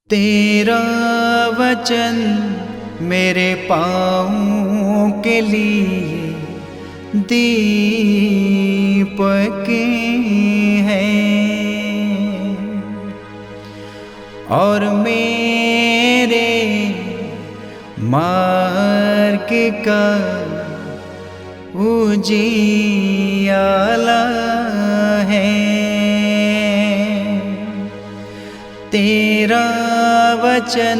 तेरा वचन मेरे पाँवों के लिए दीपक है और मेरे मार्ग का उजियाला है। तेरा वचन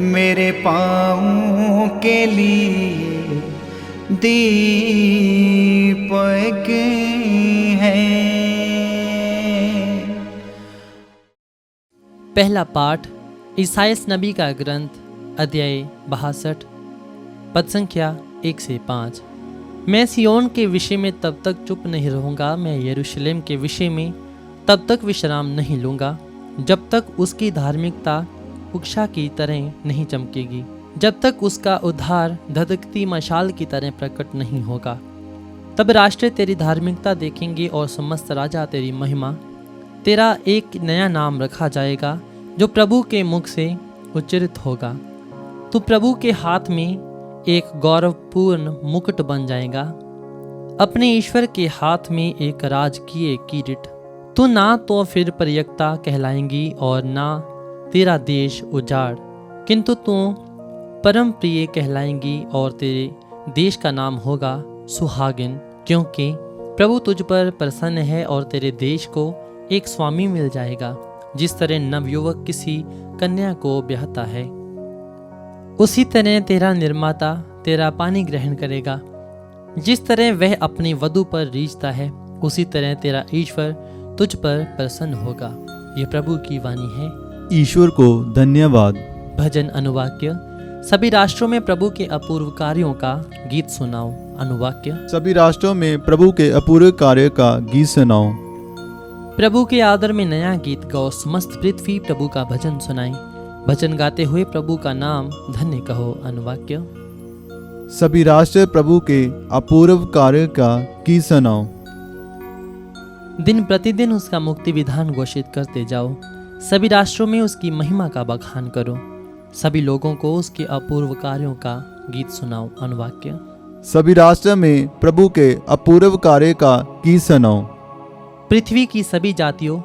मेरे पाँवों के लिए दीपक है। पहला पाठ ईसायास नबी का ग्रंथ अध्याय 62 पद संख्या 1 से 5। मैं सियोन के विषय में तब तक चुप नहीं रहूँगा, मैं यरूशलेम के विषय में तब तक विश्राम नहीं लूँगा, जब तक उसकी धार्मिकता उषा की तरह नहीं चमकेगी, जब तक उसका उद्धार धधकती मशाल की तरह प्रकट नहीं होगा। तब राष्ट्र तेरी धार्मिकता देखेंगे और समस्त राजा तेरी महिमा। तेरा एक नया नाम रखा जाएगा जो प्रभु के मुख से उच्चारित होगा। तू प्रभु के हाथ में एक गौरवपूर्ण मुकुट बन जाएगा, अपने ईश्वर के हाथ में एक राजकीय किरीट। तू ना तो फिर प्रयक्ता कहलाएंगी और ना तेरा देश उजाड़, किंतु तू परम प्रिय कहलाएंगी और तेरे देश का नाम होगा सुहागिन, क्योंकि प्रभु तुझ पर प्रसन्न है और तेरे देश को एक स्वामी मिल जाएगा। जिस तरह नवयुवक किसी कन्या को ब्याहता है, उसी तरह तेरा निर्माता तेरा पानी ग्रहण करेगा। जिस तरह वह अपनी वधू पर रीझता है, उसी तरह तेरा ईश्वर तुझ पर प्रसन्न होगा। ये प्रभु की वाणी है। ईश्वर को धन्यवाद। भजन अनुवाक्य। सभी राष्ट्रों में प्रभु के अपूर्व कार्यों का गीत सुनाओ। अनुवाक्य। सभी राष्ट्रों में प्रभु के अपूर्व कार्य का गीत सुनाओ। प्रभु के आदर में नया गीत गाओ, समस्त पृथ्वी प्रभु का भजन सुनाए। भजन गाते हुए प्रभु का नाम धन्य कहो। अनुवाक्य। सभी राष्ट्र प्रभु के अपूर्व कार्य का गीत सुनाओ। दिन प्रतिदिन उसका मुक्ति विधान घोषित करते जाओ। सभी राष्ट्रों में उसकी महिमा का बखान करो। सभी लोगों को उसके अपूर्व कार्यों का गीत सुनाओ। अनुवाक्य। सभी राष्ट्र में प्रभु के अपूर्व कार्य का गीत सुनाओ। पृथ्वी की सभी जातियों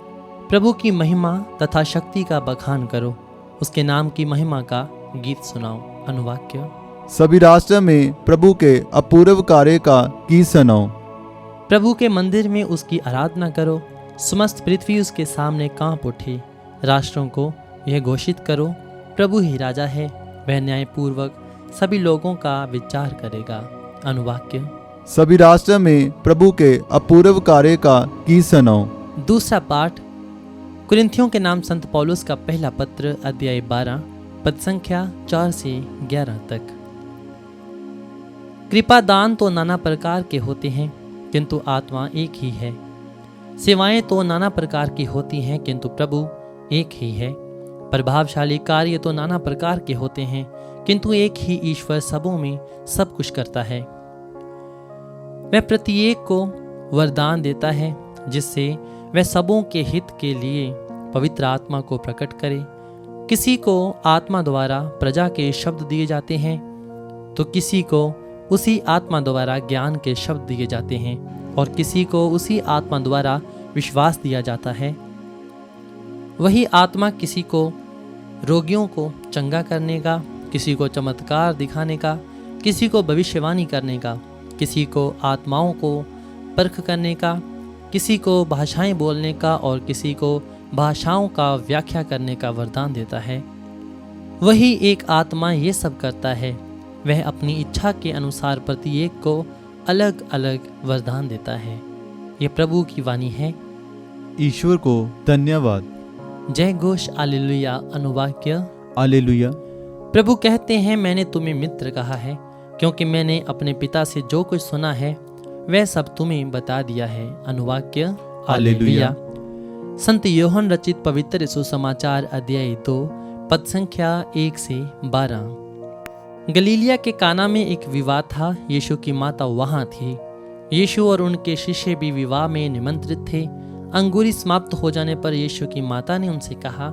प्रभु की महिमा तथा शक्ति का बखान करो। उसके नाम की महिमा का गीत सुनाओ। अनुवाक्य। सभी राष्ट्र में प्रभु के अपूर्व कार्य का गीत सुनाओ। प्रभु के मंदिर में उसकी आराधना करो। समस्त पृथ्वी उसके सामने कांप उठे। राष्ट्रों को यह घोषित करो, प्रभु ही राजा है, वह न्यायपूर्वक सभी लोगों का विचार करेगा। अनुवाक्य। सभी राष्ट्र में प्रभु के अपूर्व कार्य का गीत सुनाओ। दूसरा पाठ कुरिन्थियों के नाम संत पौलुस का पहला पत्र अध्याय 12 पद संख्या 4 से 11 तक। कृपा दान तो नाना प्रकार के होते हैं, किंतु आत्मा एक ही है। सेवाएं तो नाना प्रकार की होती हैं, किंतु प्रभु एक ही है। प्रभावशाली कार्य तो नाना प्रकार के होते हैं, किंतु एक ही ईश्वर सबों में सब कुछ करता है। वह प्रत्येक को वरदान देता है, जिससे वह सबों के हित के लिए पवित्र आत्मा को प्रकट करे। किसी को आत्मा द्वारा प्रजा के शब्द दिए जाते हैं, तो किसी को उसी आत्मा द्वारा ज्ञान के शब्द दिए जाते हैं, और किसी को उसी आत्मा द्वारा विश्वास दिया जाता है। वही आत्मा किसी को रोगियों को चंगा करने का, किसी को चमत्कार दिखाने का, किसी को भविष्यवाणी करने का, किसी को आत्माओं को परख करने का, किसी को भाषाएं बोलने का और किसी को भाषाओं का व्याख्या करने का वरदान देता है। वही एक आत्मा ये सब करता है। वह अपनी इच्छा के अनुसार प्रत्येक को अलग अलग वरदान देता है। ये प्रभु की वाणी है। ईश्वर को धन्यवाद। जय घोष हालेलुया। अनुवाक्य। हालेलुया। प्रभु कहते हैं, मैंने तुम्हें मित्र कहा है, क्योंकि मैंने अपने पिता से जो कुछ सुना है वह सब तुम्हें बता दिया है। अनुवाक्य। हालेलुया। संत यूहन्ना रचित पवित्र सुसमाचार अध्याय 2 पद संख्या 1 से 12। गलीलिया के काना में एक विवाह था। यीशु की माता वहां थी। यीशु और उनके शिष्य भी विवाह में निमंत्रित थे। अंगूरी समाप्त हो जाने पर यीशु की माता ने उनसे कहा,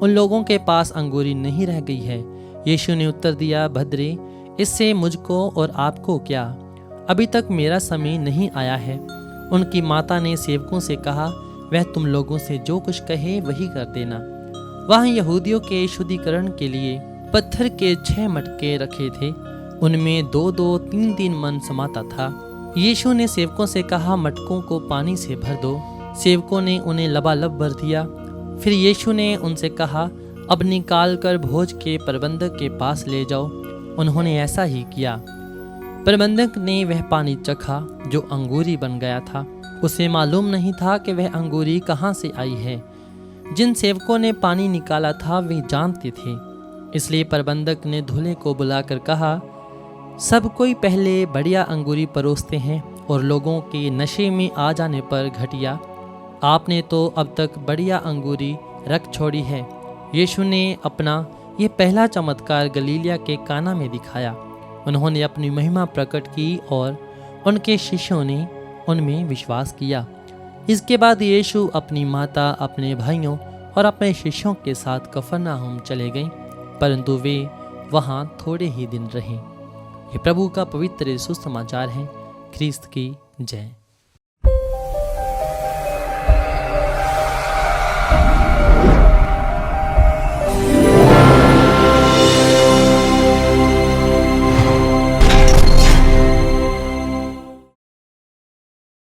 उन लोगों के पास अंगूरी नहीं रह गई है। यीशु ने उत्तर दिया, भद्रे, इससे मुझको और आपको क्या? अभी तक मेरा समय नहीं आया है। उनकी माता ने सेवकों से कहा, वह तुम लोगों से जो कुछ कहे वही कर देना। वहाँ यहूदियों के शुद्धिकरण के लिए पत्थर के 6 मटके रखे थे, उनमें 2-2, 3-3 मन समाता था। यीशु ने सेवकों से कहा, मटकों को पानी से भर दो। सेवकों ने उन्हें लबालब भर दिया। फिर यीशु ने उनसे कहा, अब निकाल कर भोज के प्रबंधक के पास ले जाओ। उन्होंने ऐसा ही किया। प्रबंधक ने वह पानी चखा जो अंगूरी बन गया था। उसे मालूम नहीं था कि वह अंगूरी कहाँ से आई है। जिन सेवकों ने पानी निकाला था वे जानते थे, इसलिए प्रबंधक ने दूल्हे को बुलाकर कहा, सब कोई पहले बढ़िया अंगूरी परोसते हैं और लोगों के नशे में आ जाने पर घटिया। आपने तो अब तक बढ़िया अंगूरी रख छोड़ी है। यीशु ने अपना ये पहला चमत्कार गलीलिया के काना में दिखाया। उन्होंने अपनी महिमा प्रकट की और उनके शिष्यों ने उनमें विश्वास किया। इसके बाद यीशु अपनी माता, अपने भाइयों और अपने शिष्यों के साथ कफरनहूम चले गए, परंतु वे वहाँ थोड़े ही दिन रहे। ये प्रभु का पवित्र सुसमाचार है। ख्रीस्त की जय।